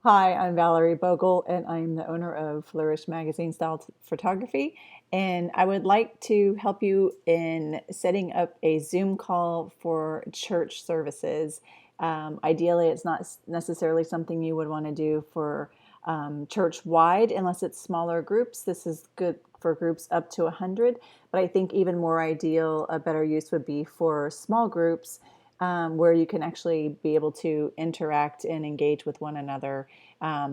Hi, I'm Valerie Bogle, and I'm the owner of Flourish Magazine Style Photography. And I would like to help you in setting up a Zoom call for church services. Ideally, it's not necessarily something you would want to do for church wide unless it's smaller groups. This is good for groups up to 100, but I think even more ideal, a better use would be for small groups where you can actually be able to interact and engage with one another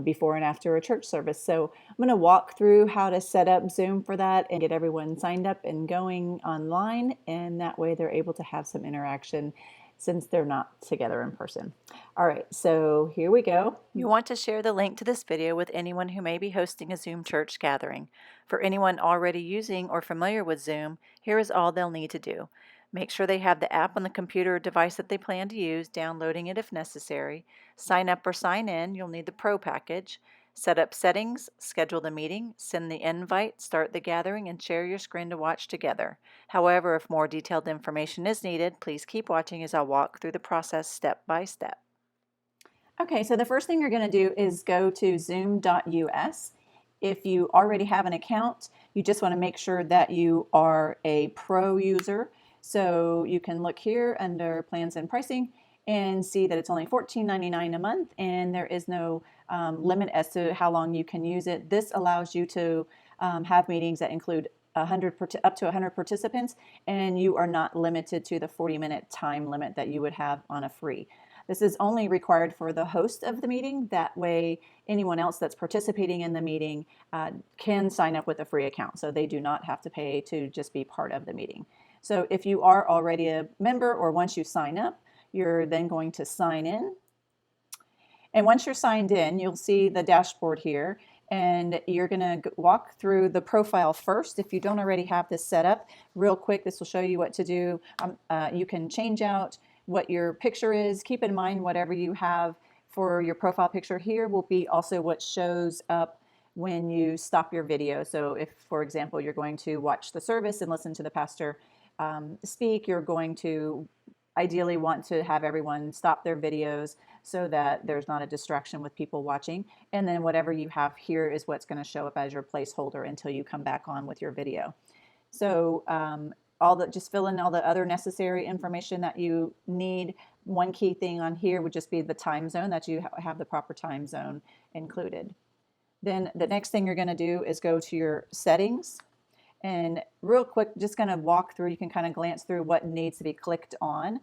before and after a church service. So I'm going to walk through how to set up Zoom for that and get everyone signed up and going online, and that way they're able to have some interaction since they're not together in person. All right, so here we go. You want to share the link to this video with anyone who may be hosting a Zoom church gathering. For anyone already using or familiar with Zoom, here is all they'll need to do. Make sure they have the app on the computer or device that they plan to use, downloading it if necessary. Sign up or sign in, you'll need the Pro package. Set up settings, schedule the meeting, send the invite, start the gathering, and share your screen to watch together. However, if more detailed information is needed, please keep watching as I'll walk through the process step by step. Okay, so the first thing you're going to do is go to zoom.us. If you already have an account, you just want to make sure that you are a pro user. So you can look here under plans and pricing and see that it's only $14.99 a month, and there is no limit as to how long you can use it. This allows you to have meetings that include up to 100 participants, and you are not limited to the 40-minute time limit that you would have on a free. This is only required for the host of the meeting. That way, anyone else that's participating in the meeting can sign up with a free account. So they do not have to pay to just be part of the meeting. So if you are already a member, or once you sign up, you're then going to sign in. And once you're signed in, you'll see the dashboard here, and you're going to walk through the profile first. If you don't already have this set up, real quick, this will show you what to do. You can change out what your picture is. Keep in mind whatever you have for your profile picture here will be also what shows up when you stop your video. So if, for example, you're going to watch the service and listen to the pastor speak, you're going to ideally want to have everyone stop their videos so that there's not a distraction with people watching. And then whatever you have here is what's going to show up as your placeholder until you come back on with your video. So just fill in all the other necessary information that you need. One key thing on here would just be the time zone, that you have the proper time zone included. Then the next thing you're going to do is go to your settings. And real quick, just going to walk through, you can kind of glance through what needs to be clicked on.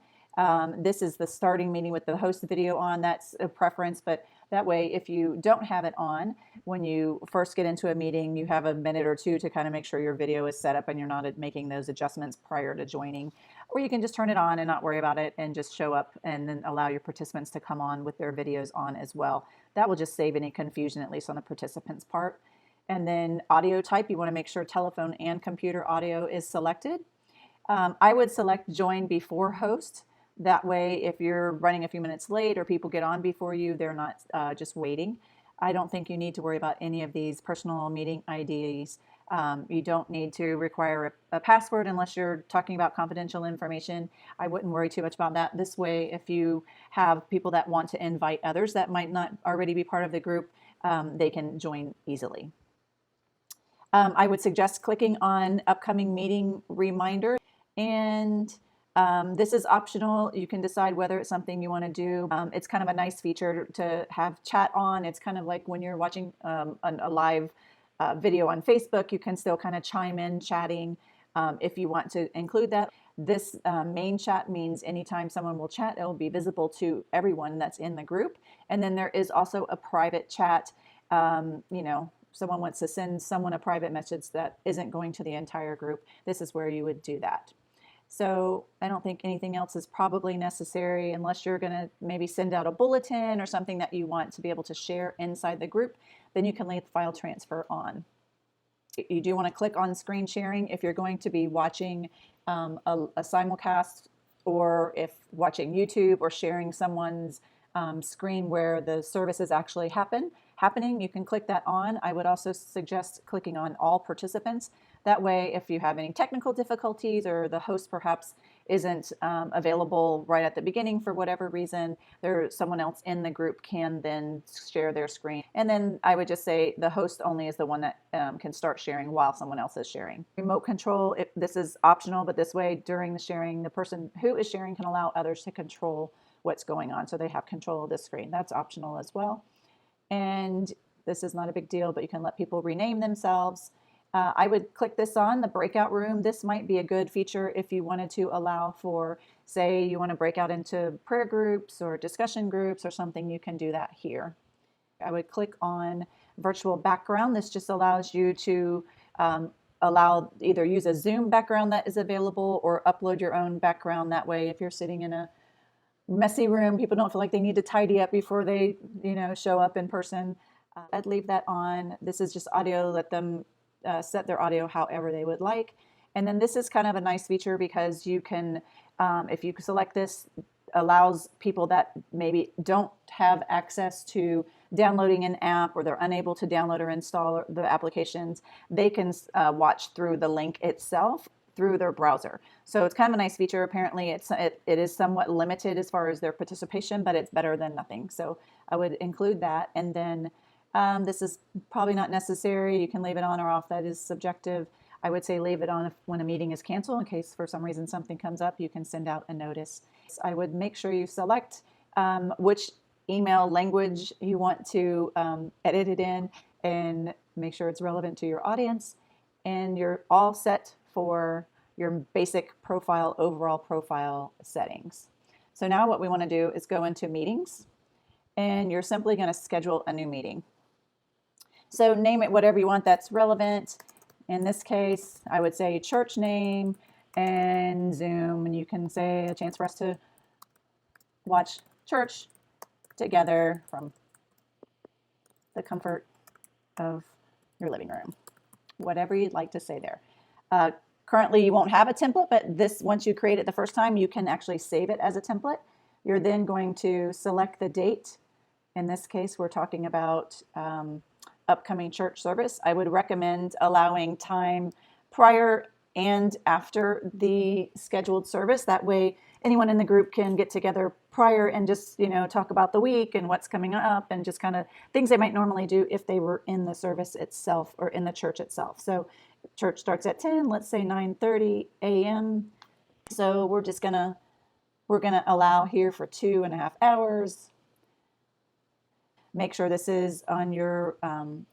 This is the starting meeting with the host video on. That's a preference, but that way, if you don't have it on, when you first get into a meeting, you have a minute or two to kind of make sure your video is set up and you're not making those adjustments prior to joining. Or you can just turn it on and not worry about it and just show up and then allow your participants to come on with their videos on as well. That will just save any confusion, at least on the participants' part. And then audio type, you want to make sure telephone and computer audio is selected. I would select join before host. That way, if you're running a few minutes late or people get on before you, they're not just waiting. I don't think you need to worry about any of these personal meeting IDs. You don't need to require a password unless you're talking about confidential information. I wouldn't worry too much about that. This way, if you have people that want to invite others that might not already be part of the group, they can join easily. I would suggest clicking on upcoming meeting reminder, and this is optional. You can decide whether it's something you want to do. It's kind of a nice feature to have chat on. It's kind of like when you're watching a live video on Facebook, you can still kind of chime in chatting if you want to include that. This main chat means anytime someone will chat, it will be visible to everyone that's in the group. And then there is also a private chat, someone wants to send someone a private message that isn't going to the entire group, this is where you would do that. So I don't think anything else is probably necessary unless you're going to maybe send out a bulletin or something that you want to be able to share inside the group, then you can leave file transfer on. You do want to click on screen sharing if you're going to be watching a simulcast, or if watching YouTube or sharing someone's screen where the service is actually happening, you can click that on. I would also suggest clicking on all participants. That way, if you have any technical difficulties or the host perhaps isn't available right at the beginning for whatever reason, someone else in the group can then share their screen. And then I would just say the host only is the one that can start sharing while someone else is sharing. Remote control, this is optional, but this way during the sharing, the person who is sharing can allow others to control what's going on. So they have control of the screen. That's optional as well. And this is not a big deal, but you can let people rename themselves. I would click this on the breakout room. This might be a good feature if you wanted to allow for, say, you want to break out into prayer groups or discussion groups or something, you can do that here. I would click on virtual background. This just allows you to either use a Zoom background that is available or upload your own background. That way, if you're sitting in a messy room, people don't feel like they need to tidy up before they, show up in person. I'd leave that on. This is just audio. Let them set their audio however they would like. And then this is kind of a nice feature because you can, if you select this, allows people that maybe don't have access to downloading an app or they're unable to download or install the applications, they can watch through the link itself through their browser. So it's kind of a nice feature. Apparently it is somewhat limited as far as their participation, but it's better than nothing. So I would include that. And then this is probably not necessary. You can leave it on or off. That is subjective. I would say leave it on when a meeting is canceled in case for some reason something comes up, you can send out a notice. I would make sure you select which email language you want to edit it in and make sure it's relevant to your audience. And you're all set for your basic profile, overall profile settings. So now what we want to do is go into meetings, and you're simply going to schedule a new meeting. So name it whatever you want that's relevant. In this case, I would say church name and Zoom, and you can say a chance for us to watch church together from the comfort of your living room. Whatever you'd like to say there. Currently, you won't have a template, but once you create it the first time, you can actually save it as a template. You're then going to select the date. In this case, we're talking about upcoming church service. I would recommend allowing time prior and after the scheduled service. That way, anyone in the group can get together prior and just, talk about the week and what's coming up and just kind of things they might normally do if they were in the service itself or in the church itself. So church starts at 10, let's say 9:30 a.m. So we're going to allow here for 2.5 hours. Make sure this is on your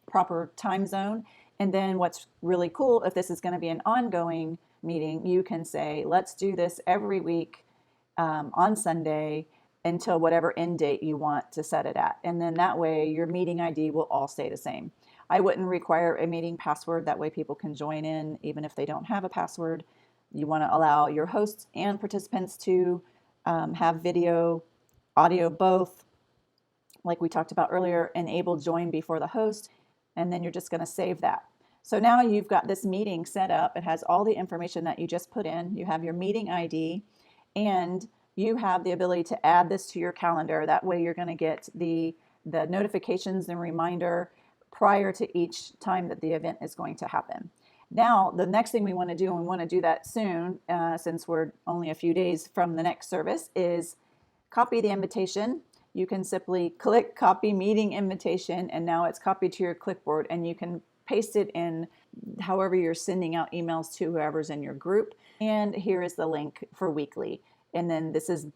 proper time zone. And then what's really cool, if this is going to be an ongoing meeting, you can say, let's do this every week on Sunday until whatever end date you want to set it at. And then that way your meeting ID will all stay the same. I wouldn't require a meeting password. That way people can join in even if they don't have a password. You want to allow your hosts and participants to have video, audio, both. Like we talked about earlier, enable join before the host, and then you're just going to save that. So now you've got this meeting set up. It has all the information that you just put in. You have your meeting ID, and you have the ability to add this to your calendar. That way you're going to get the notifications and reminder prior to each time that the event is going to happen. Now, the next thing we want to do, and we want to do that soon, since we're only a few days from the next service, is copy the invitation. You can simply click copy meeting invitation, and now it's copied to your clipboard, and you can paste it in however you're sending out emails to whoever's in your group. And here is the link for weekly. And then this is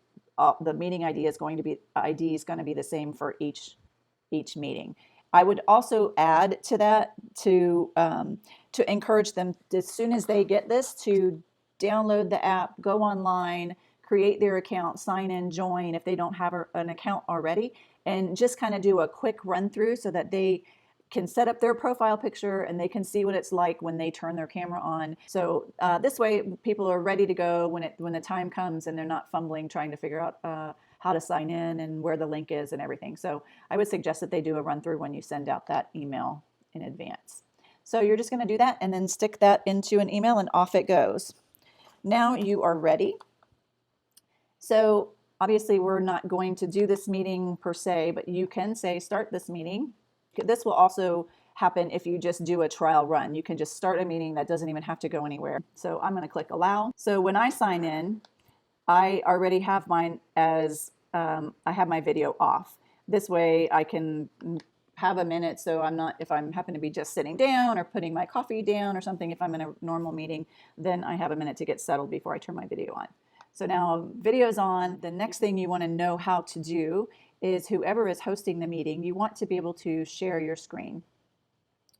the meeting ID is going to be the same for each meeting. I would also add to that to encourage them as soon as they get this to download the app, go online, create their account, sign in, join if they don't have an account already, and just kind of do a quick run through so that they can set up their profile picture and they can see what it's like when they turn their camera on. So this way people are ready to go when the time comes and they're not fumbling trying to figure out how to sign in and where the link is and everything. So I would suggest that they do a run through when you send out that email in advance. So you're just going to do that and then stick that into an email and off it goes. Now you are ready. So obviously we're not going to do this meeting per se, but you can say start this meeting. This will also happen if you just do a trial run. You can just start a meeting that doesn't even have to go anywhere. So I'm going to click allow. So when I sign in, I already have mine as I have my video off. This way I can have a minute, so I'm not, if I'm happen to be just sitting down or putting my coffee down or something, if I'm in a normal meeting, then I have a minute to get settled before I turn my video on. So now video's on. The next thing you want to know how to do is whoever is hosting the meeting, you want to be able to share your screen.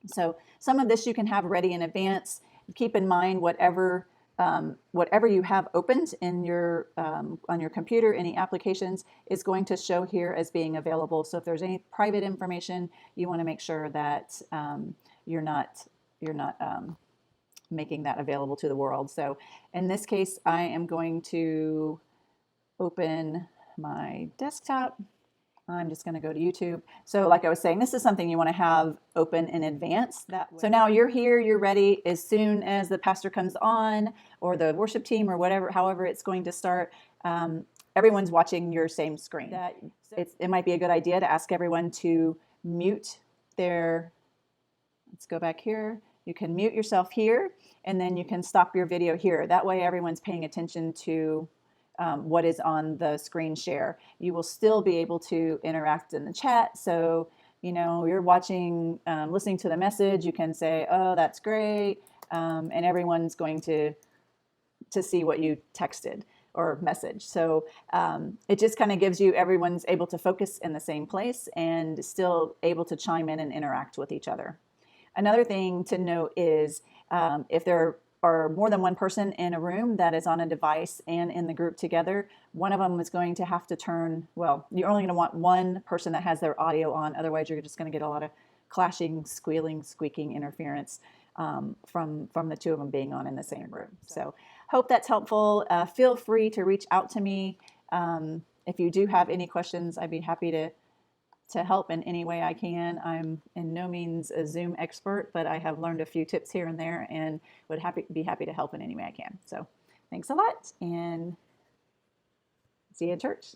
So some of this you can have ready in advance. Keep in mind whatever you have opened in your on your computer, any applications is going to show here as being available. So if there's any private information, you want to make sure that you're not making that available to the world. So in this case, I am going to open my desktop. I'm just going to go to YouTube. So like I was saying, this is something you want to have open in advance. So now you're here, you're ready. As soon as the pastor comes on or the worship team or whatever, however it's going to start, everyone's watching your same screen. It might be a good idea to ask everyone to mute their, let's go back here. You can mute yourself here, and then you can stop your video here. That way everyone's paying attention to what is on the screen share. You will still be able to interact in the chat. So, you know, you're watching, listening to the message, you can say, oh, that's great. And everyone's going to see what you texted or message. So it just kind of gives you, everyone's able to focus in the same place and still able to chime in and interact with each other. Another thing to note is if there are more than one person in a room that is on a device and in the group together, one of them is going to have to turn, well, you're only going to want one person that has their audio on. Otherwise, you're just going to get a lot of clashing, squealing, squeaking interference from the two of them being on in the same room. So hope that's helpful. Feel free to reach out to me. If you do have any questions, I'd be happy to help in any way I can. I'm in no means a Zoom expert, but I have learned a few tips here and there and would be happy to help in any way I can. So thanks a lot and see you at church.